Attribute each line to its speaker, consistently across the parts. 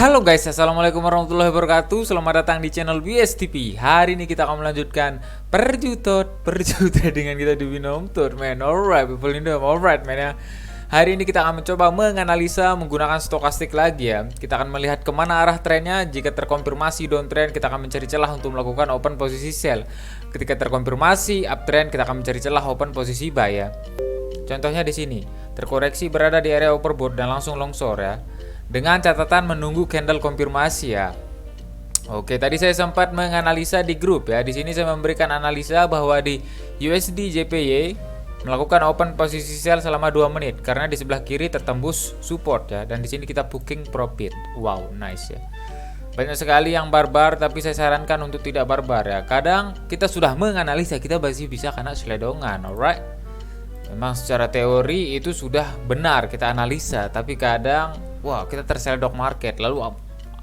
Speaker 1: Halo guys, assalamualaikum warahmatullahi wabarakatuh. Selamat datang di channel BSTP. Hari ini kita akan melanjutkan perjutot dengan kita di Binom Tour, man. Alright, people in the alright, man ya. Hari ini kita akan mencoba menganalisa menggunakan stokastik lagi ya. Kita akan melihat kemana arah trennya. Jika terkonfirmasi downtrend, kita akan mencari celah untuk melakukan open posisi sell. Ketika terkonfirmasi uptrend, kita akan mencari celah open posisi buy ya. Contohnya di sini, terkoreksi berada di area overbought dan langsung longsor ya. Dengan catatan menunggu candle konfirmasi ya. Oke, tadi saya sempat menganalisa di grup ya. Di sini saya memberikan analisa bahwa di USD JPY melakukan open posisi sell selama 2 menit karena di sebelah kiri tertembus support ya, dan di sini kita booking profit. Wow, nice ya. Banyak sekali yang barbar, tapi saya sarankan untuk tidak barbar ya. Kadang kita sudah menganalisa, kita masih bisa kena seledongan, alright. Memang secara teori itu sudah benar kita analisa, tapi kadang wah kita terseledok market lalu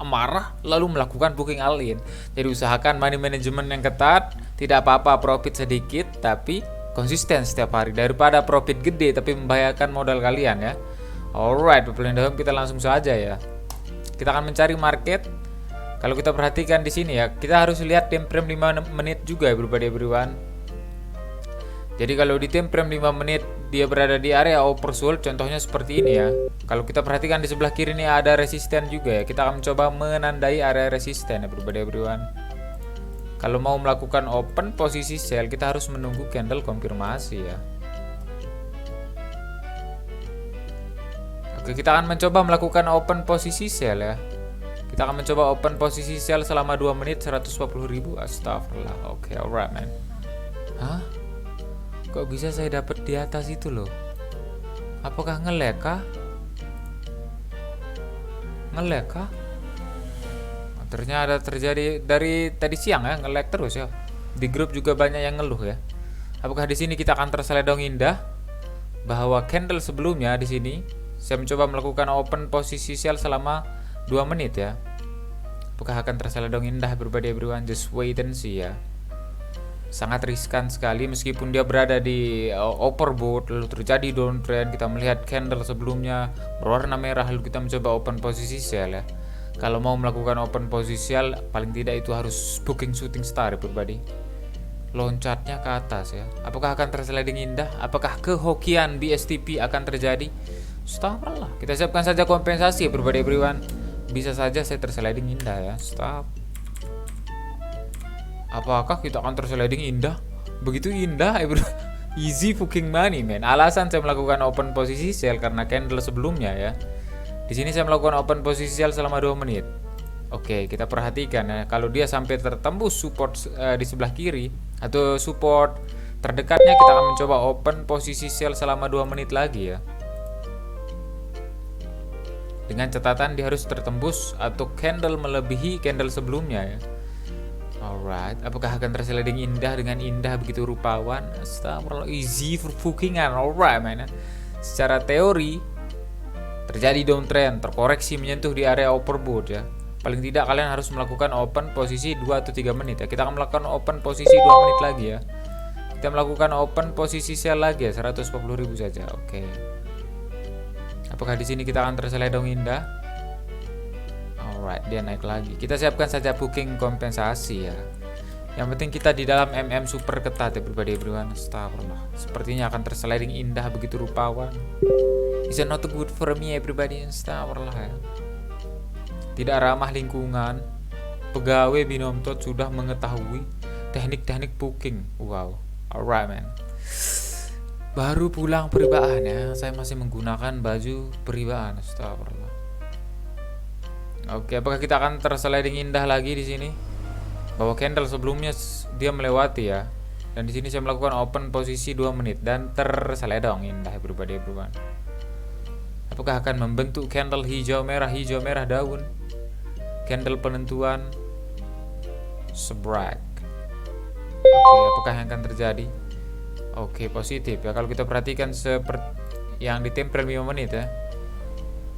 Speaker 1: marah lalu melakukan booking all in. Jadi usahakan money management yang ketat, tidak apa-apa profit sedikit tapi konsisten setiap hari daripada profit gede tapi membahayakan modal kalian ya. Alright, kita langsung saja ya. Kita akan mencari market. Kalau kita perhatikan di sini ya, kita harus lihat time frame 5 menit juga ya everyone. Jadi kalau di time frame 5 menit dia berada di area oversold, contohnya seperti ini ya. Kalau kita perhatikan di sebelah kiri ini ada resisten juga ya. Kita akan mencoba menandai area resisten ya everyone. Kalau mau melakukan open posisi sell, kita harus menunggu candle konfirmasi ya. Oke, kita akan mencoba melakukan open posisi sell ya. Kita akan mencoba open posisi sell selama 2 menit 140.000. Astagfirullah. Oke, alright man. Hah? Kok bisa saya dapat di atas itu loh? Apakah nge-lag kah? Nge-lag kah? Ternyata terjadi dari tadi siang ya, nge-lag terus ya. Di grup juga banyak yang ngeluh ya. Apakah di sini kita akan terseledong indah bahwa candle sebelumnya di sini saya mencoba melakukan open posisi sell selama 2 menit ya. Apakah akan terseledong indah everyone? Just wait and see ya. Sangat riskan sekali meskipun dia berada di overbought lalu terjadi downtrend. Kita melihat candle sebelumnya berwarna merah lalu kita mencoba open posisi sell ya. Kalau mau melakukan open posisi sell paling tidak itu harus booking shooting star everybody. Loncatnya ke atas ya. Apakah akan tersliding indah? Apakah kehokian BSTP akan terjadi? Stop lah. Kita siapkan saja kompensasi everyone. Bisa saja saya tersliding indah ya. Stop. Apakah kita akan tersliding indah? Begitu indah, easy fucking money man. Alasan saya melakukan open posisi sell karena candle sebelumnya ya. Di sini saya melakukan open posisi sell selama 2 menit. Oke, kita perhatikan ya. Kalau dia sampai tertembus support di sebelah kiri atau support terdekatnya, kita akan mencoba open posisi sell selama 2 menit lagi ya. Dengan catatan dia harus tertembus atau candle melebihi candle sebelumnya ya. Alright, apakah akan tersliding indah dengan indah begitu rupawan? Astagfirullah, easy for bookingan. Alright man. Secara teori terjadi downtrend, terkoreksi menyentuh di area overbought ya. Paling tidak kalian harus melakukan open posisi 2 atau 3 menit ya. Kita akan melakukan open posisi 2 menit lagi ya. Kita melakukan open posisi sell lagi ya, 140.000 saja. Oke. Apakah di sini kita akan tersliding indah? Alright, dia naik lagi. Kita siapkan saja booking kompensasi ya. Yang penting kita di dalam MM super ketat ya everyone. Astagfirullah. Sepertinya akan tersliding indah begitu rupawan. Is not good for me everybody. Astagfirullah ya. Tidak ramah lingkungan. Pegawai Binom Tour sudah mengetahui teknik-teknik booking. Wow. Alright man. Baru pulang peribaan ya. Saya masih menggunakan baju peribaan. Astagfirullah. Oke, apakah kita akan tersliding indah lagi di sini? Bahwa candle sebelumnya dia melewati ya. Dan di sini saya melakukan open posisi 2 menit dan terseledong indah everybody. Apakah akan membentuk candle hijau merah daun? Candle penentuan sebrag. Oke, apakah yang akan terjadi? Oke, positif ya. Kalau kita perhatikan seperti yang di time frame 5 menit ya.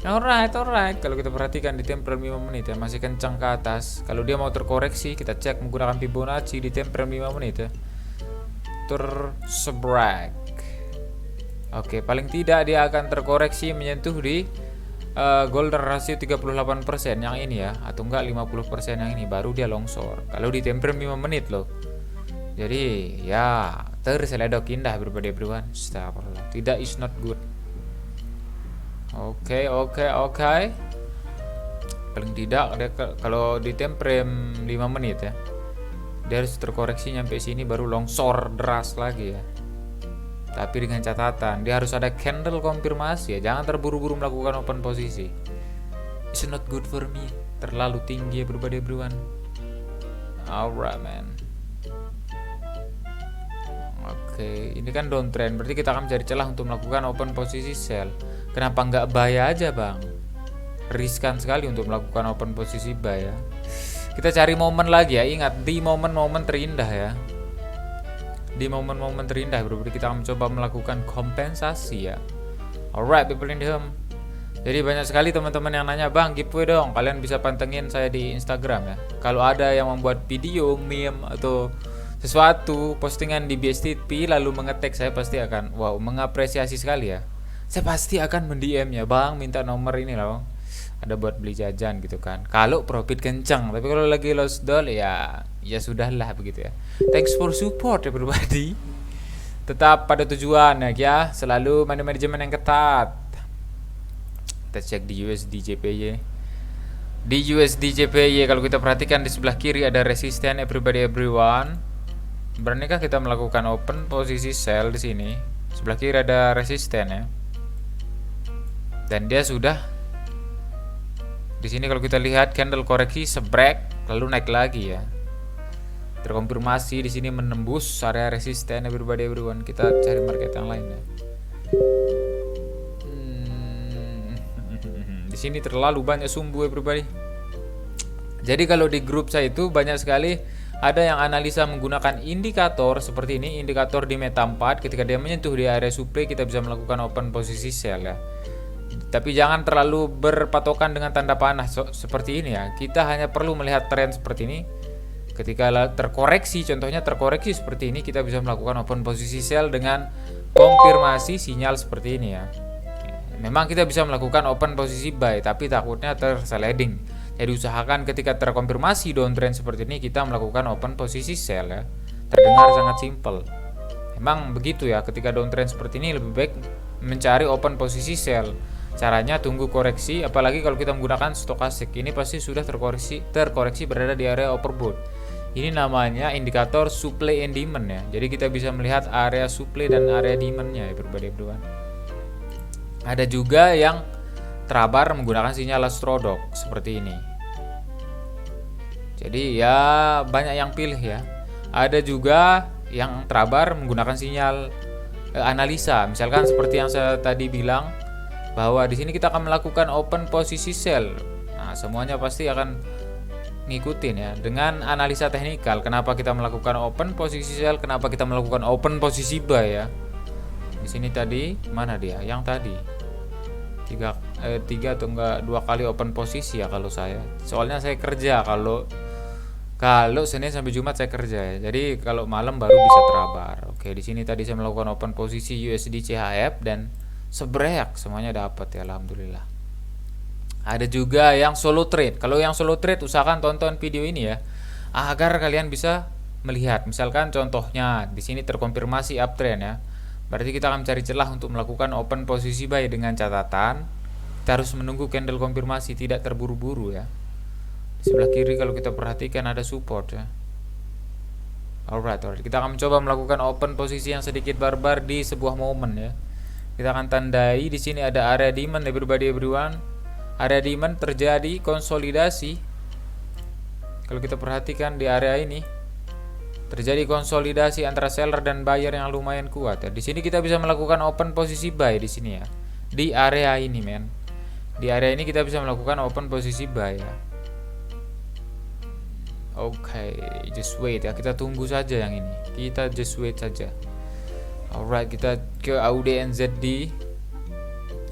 Speaker 1: Alright. Kalau kita perhatikan di time frame 5 menit ya, masih kencang ke atas. Kalau dia mau terkoreksi, kita cek menggunakan Fibonacci di time frame 5 menit ya. Tersebrag. Oke, paling tidak dia akan terkoreksi menyentuh di golden ratio 38% yang ini ya, atau enggak 50% yang ini, baru dia longsor. Kalau di time frame 5 menit loh. Jadi ya terseledok indah everybody everyone. Astagfirullah. Tidak, is not good. Oke. Paling tidak dia kalau di time frame 5 menit ya, dia harus terkoreksi nyampe sini baru longsor deras lagi ya. Tapi dengan catatan dia harus ada candle konfirmasi ya. Jangan terburu-buru melakukan open posisi. It's not good for me. Terlalu tinggi everybody everyone. Alright man. Oke, ini kan downtrend, berarti kita akan mencari celah untuk melakukan open posisi sell. Kenapa nggak buy aja bang? Riskan sekali untuk melakukan open posisi buy ya. Kita cari momen lagi ya. Ingat, di momen-momen terindah ya. Di momen-momen terindah berarti kita akan mencoba melakukan kompensasi ya. Alright people in the home. Jadi banyak sekali teman-teman yang nanya, bang giveaway dong. Kalian bisa pantengin saya di Instagram ya. Kalau ada yang membuat video, meme atau sesuatu postingan di BSTP lalu mengetek, saya pasti akan mengapresiasi sekali ya. Saya pasti akan mendm ya, bang minta nomor ini loh, ada buat beli jajan gitu kan. Kalau profit kencang, tapi kalau lagi lost doll ya sudahlah begitu ya. Thanks for support everybody. Tetap pada tujuan ya, selalu manajemen yang ketat. Kita cek di USD JPY. Di USD JPY kalau kita perhatikan di sebelah kiri ada resisten everybody everyone. Beranikah kita melakukan open posisi sell di sini? Sebelah kiri ada resisten ya. Dan dia sudah di sini kalau kita lihat candle koreksi sebrek lalu naik lagi ya. Terkonfirmasi di sini menembus area resisten everybody everyone. Kita cari market yang lain ya. Di sini terlalu banyak sumbu everybody. Jadi kalau di grup saya itu banyak sekali ada yang analisa menggunakan indikator seperti ini, indikator di Meta 4. Ketika dia menyentuh di area supply kita bisa melakukan open posisi sell ya. Tapi jangan terlalu berpatokan dengan tanda panah seperti ini ya. Kita hanya perlu melihat tren seperti ini. Ketika terkoreksi, contohnya terkoreksi seperti ini, kita bisa melakukan open posisi sell dengan konfirmasi sinyal seperti ini ya. Memang kita bisa melakukan open posisi buy, tapi takutnya tersliding. Jadi usahakan ketika terkonfirmasi downtrend seperti ini, kita melakukan open posisi sell ya. Terdengar sangat simple. Memang begitu ya, ketika downtrend seperti ini lebih baik mencari open posisi sell. Caranya tunggu koreksi, apalagi kalau kita menggunakan stokastik. Ini pasti sudah terkoreksi berada di area overbought. Ini namanya indikator supply and demand ya. Jadi kita bisa melihat area supply dan area demandnya ya everyone. Ada juga yang terabar menggunakan sinyal astrodok seperti ini. Jadi ya banyak yang pilih ya. Ada juga yang terabar menggunakan sinyal analisa. Misalkan seperti yang saya tadi bilang, bahwa di sini kita akan melakukan open posisi sell. Nah, semuanya pasti akan ngikutin ya dengan analisa teknikal. Kenapa kita melakukan open posisi sell? Kenapa kita melakukan open posisi buy ya? Di sini tadi mana dia? Yang tadi tiga atau enggak 2 kali open posisi ya kalau saya. Soalnya saya kerja kalau Senin sampai Jumat saya kerja ya. Jadi kalau malam baru bisa terabar. Oke, di sini tadi saya melakukan open posisi USD CHF dan sebrek semuanya dapat ya, alhamdulillah. Ada juga yang solo trade. Kalau yang solo trade usahakan tonton video ini ya, agar kalian bisa melihat. Misalkan contohnya di sini terkonfirmasi uptrend ya. Berarti kita akan mencari celah untuk melakukan open posisi buy dengan catatan kita harus menunggu candle konfirmasi, tidak terburu-buru ya. Di sebelah kiri kalau kita perhatikan ada support ya. Alright. Kita akan mencoba melakukan open posisi yang sedikit barbar di sebuah momen ya. Kita akan tandai di sini ada area demand everyone. Area demand terjadi konsolidasi. Kalau kita perhatikan di area ini terjadi konsolidasi antara seller dan buyer yang lumayan kuat ya. Di sini kita bisa melakukan open posisi buy di sini ya. Di area ini men. Di area ini kita bisa melakukan open posisi buy ya. Oke, just wait ya. Kita tunggu saja yang ini. Kita just wait saja. Alright, kita ke AUDNZD.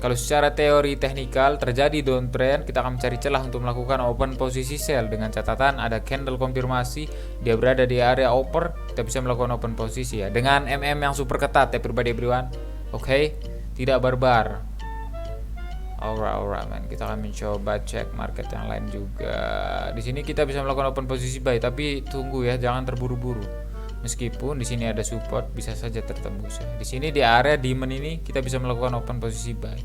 Speaker 1: Kalau secara teori teknikal terjadi downtrend, kita akan mencari celah untuk melakukan open posisi sell dengan catatan ada candle konfirmasi, dia berada di area upper, kita bisa melakukan open posisi ya dengan MM yang super ketat ya everyone. Oke, tidak barbar. Alright man, kita akan mencoba cek market yang lain juga. Di sini kita bisa melakukan open posisi buy, tapi tunggu ya, jangan terburu-buru. Meskipun di sini ada support, bisa saja tertembus ya. Di sini di area demand ini kita bisa melakukan open posisi buy.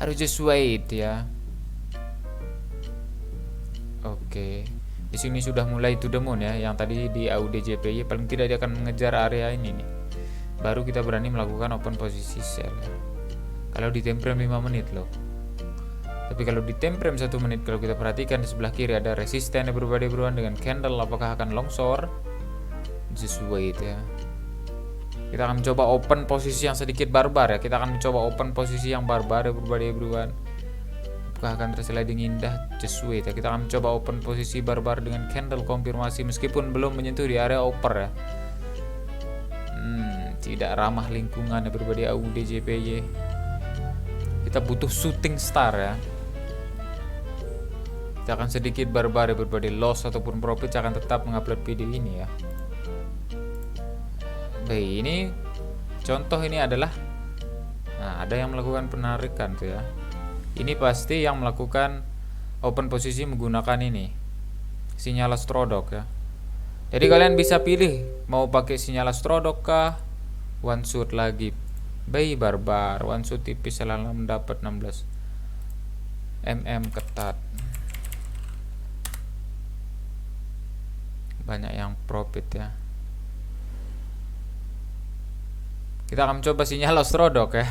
Speaker 1: Harus just wait ya. Oke. Di sini sudah mulai to the moon ya. Yang tadi di AUDJPY paling tidak dia akan mengejar area ini nih. Baru kita berani melakukan open posisi sell ya. Kalau di time frame 5 menit loh. Tapi kalau di time frame 1 menit, kalau kita perhatikan di sebelah kiri ada resisten yang berubah dengan candle, apakah akan longsor? Just wait ya. Kita akan mencoba open posisi yang sedikit barbar ya. Kita akan mencoba open posisi yang barbar ya, berubah. Apakah akan tersliding indah? Just wait ya. Kita akan mencoba open posisi barbar dengan candle konfirmasi meskipun belum menyentuh di area upper ya. Tidak ramah lingkungan ya, berubah AUDJPY. Kita butuh shooting star ya. Kita akan sedikit barbar ya, berbagai loss ataupun profit akan tetap mengupload video ini ya. Baik, ini contoh ini adalah, nah ada yang melakukan penarikan tuh ya. Ini pasti yang melakukan open posisi menggunakan ini sinyal astrodok ya. Jadi kalian bisa pilih mau pakai sinyal astrodok kah, one shot lagi buy barbar, one shot tipis selalu mendapat 16 ketat. Banyak yang profit ya. Kita akan mencoba sinyal astrodok ya.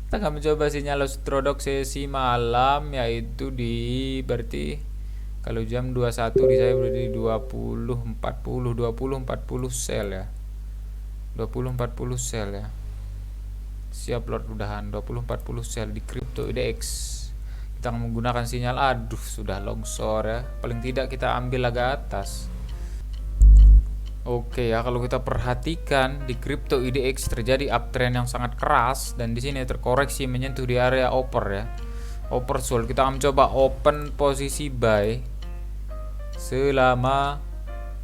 Speaker 1: Kita akan mencoba sinyal astrodok sesi malam, yaitu di berarti kalau jam 21 di saya berarti 20.40 sell ya. 20.40 sell ya. Siap lot udahan 20.40 sell di crypto IDX. Kita akan menggunakan sinyal, aduh sudah longsor ya. Paling tidak kita ambil agak atas. Oke ya, kalau kita perhatikan di crypto IDX terjadi uptrend yang sangat keras dan di sini terkoreksi menyentuh di area upper ya. Upper sold. Kita akan mencoba open posisi buy selama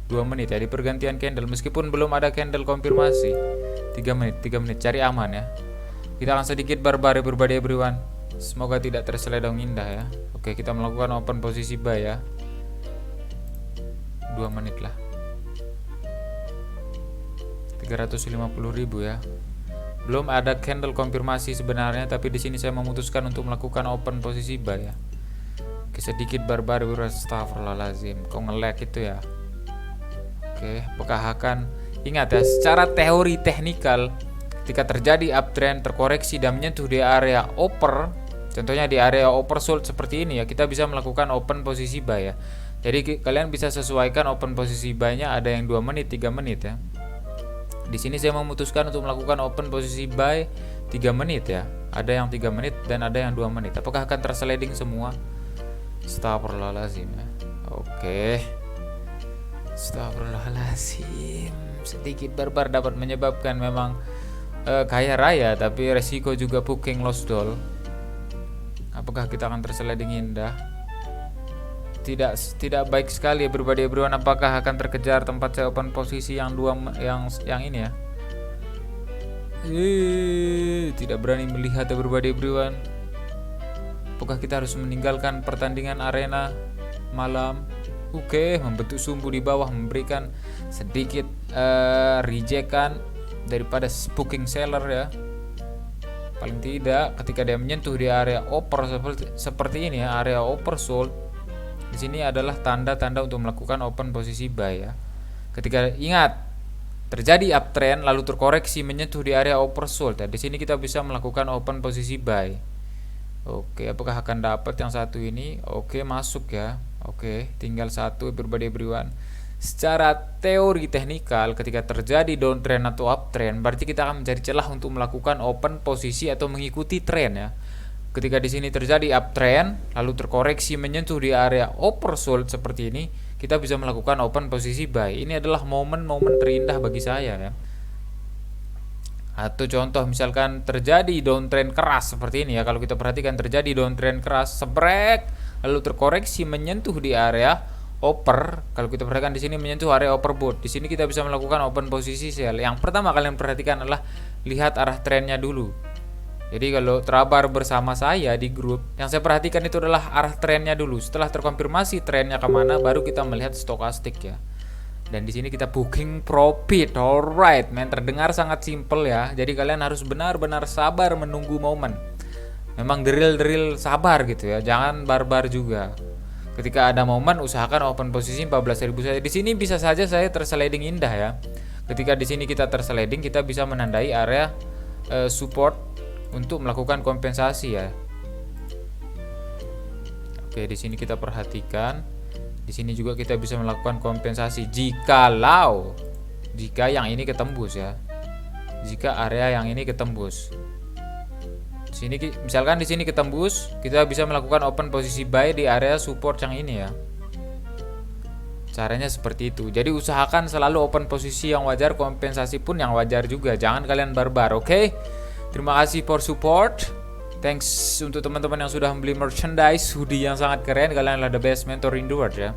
Speaker 1: 2 menit ya di pergantian candle meskipun belum ada candle konfirmasi. 3 menit cari aman ya. Kita akan sedikit barbar berbadi everyone. Semoga tidak terseledong indah ya. Oke, kita melakukan open posisi buy ya. 2 menit lah. 350.000 ya. Belum ada candle konfirmasi sebenarnya, tapi di sini saya memutuskan untuk melakukan open posisi buy ya. Oke, sedikit barbar astagfirullahalazim. Kok nge-lag itu ya? Oke, apakah akan ingat ya, secara teori teknikal ketika terjadi uptrend terkoreksi dan menyentuh di area upper, contohnya di area oversold seperti ini ya, kita bisa melakukan open posisi buy ya. Jadi kalian bisa sesuaikan open posisi buy-nya, ada yang 2 menit, 3 menit ya. Di sini saya memutuskan untuk melakukan open posisi buy 3 menit ya. Ada yang 3 menit dan ada yang 2 menit. Apakah akan tersliding semua? Astagfirullahaladzim ya. Oke. Astagfirullahaladzim. Sedikit barbar dapat menyebabkan memang kaya raya, tapi resiko juga booking loss doll. Apakah kita akan tersliding indah? Tidak baik sekali ya berbadi everyone. Apakah akan terkejar tempat saya open posisi yang yang ini ya? Tidak berani melihat ya berbadi everyone. Apakah kita harus meninggalkan pertandingan arena malam? Oke, membentuk sumbu di bawah, memberikan sedikit rejekan daripada booking seller ya. Paling tidak ketika dia menyentuh di area upper seperti ini ya, area oversold, di sini adalah tanda-tanda untuk melakukan open posisi buy ya. Ketika ingat terjadi uptrend lalu terkoreksi menyentuh di area oversold ya, di sini kita bisa melakukan open posisi buy. Oke, apakah akan dapat yang satu ini? Oke, masuk ya. Oke, tinggal satu berbeda everyone. Secara teori teknikal ketika terjadi downtrend atau uptrend, berarti kita akan mencari celah untuk melakukan open posisi atau mengikuti tren ya. Ketika di sini terjadi uptrend lalu terkoreksi menyentuh di area oversold seperti ini, kita bisa melakukan open posisi buy. Ini adalah momen-momen terindah bagi saya ya. Atau contoh misalkan terjadi downtrend keras seperti ini ya. Kalau kita perhatikan terjadi downtrend keras, sebrek lalu terkoreksi menyentuh di area upper. Kalau kita perhatikan di sini menyentuh area overbought. Di sini kita bisa melakukan open posisi sell. Yang pertama kalian perhatikan adalah lihat arah trennya dulu. Jadi kalau terabar bersama saya di grup, yang saya perhatikan itu adalah arah trennya dulu. Setelah terkonfirmasi trennya kemana, baru kita melihat stokastik ya. Dan di sini kita booking profit. Alright, men, terdengar sangat simple ya. Jadi kalian harus benar-benar sabar menunggu momen. Memang drill sabar gitu ya. Jangan barbar juga. Ketika ada momen, usahakan open posisi 14.000 saja. Di sini bisa saja saya tersliding indah ya. Ketika di sini kita tersliding, kita bisa menandai area support untuk melakukan kompensasi ya. Oke, di sini kita perhatikan. Di sini juga kita bisa melakukan kompensasi jika yang ini ketembus ya. Jika area yang ini ketembus. Di sini misalkan di sini ketembus, kita bisa melakukan open posisi buy di area support yang ini ya. Caranya seperti itu. Jadi usahakan selalu open posisi yang wajar, kompensasi pun yang wajar juga. Jangan kalian barbar, oke? Terima kasih for support. Thanks untuk teman-teman yang sudah membeli merchandise hoodie yang sangat keren. Kalian adalah the best mentor in the world ya.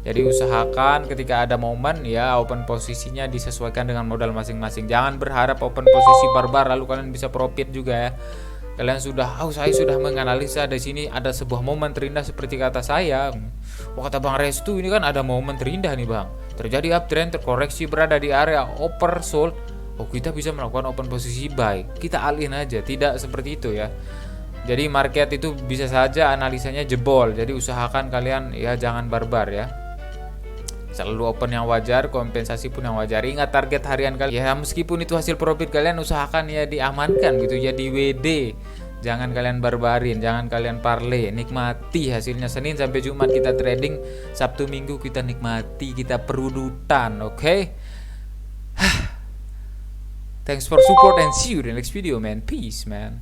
Speaker 1: Jadi usahakan ketika ada momen ya open posisinya disesuaikan dengan modal masing-masing. Jangan berharap open posisi barbar lalu kalian bisa profit juga ya. Kalian saya sudah menganalisa di sini ada sebuah momen terindah seperti kata saya. Kata Bang Restu, ini kan ada momen terindah nih Bang. Terjadi uptrend, terkoreksi berada di area oversold. Kita bisa melakukan open posisi buy. Kita alin aja, tidak seperti itu ya. Jadi market itu bisa saja analisanya jebol. Jadi usahakan kalian ya jangan barbar ya. Selalu open yang wajar, kompensasi pun yang wajar. Ingat target harian kalian. Ya meskipun itu hasil profit kalian, usahakan ya diamankan gitu ya di WD. Jangan kalian barbarin, jangan kalian parlay. Nikmati hasilnya. Senin sampai Jumat kita trading, Sabtu Minggu kita nikmati, kita perudutan, oke? Thanks for support and see you in the next video, man. Peace, man.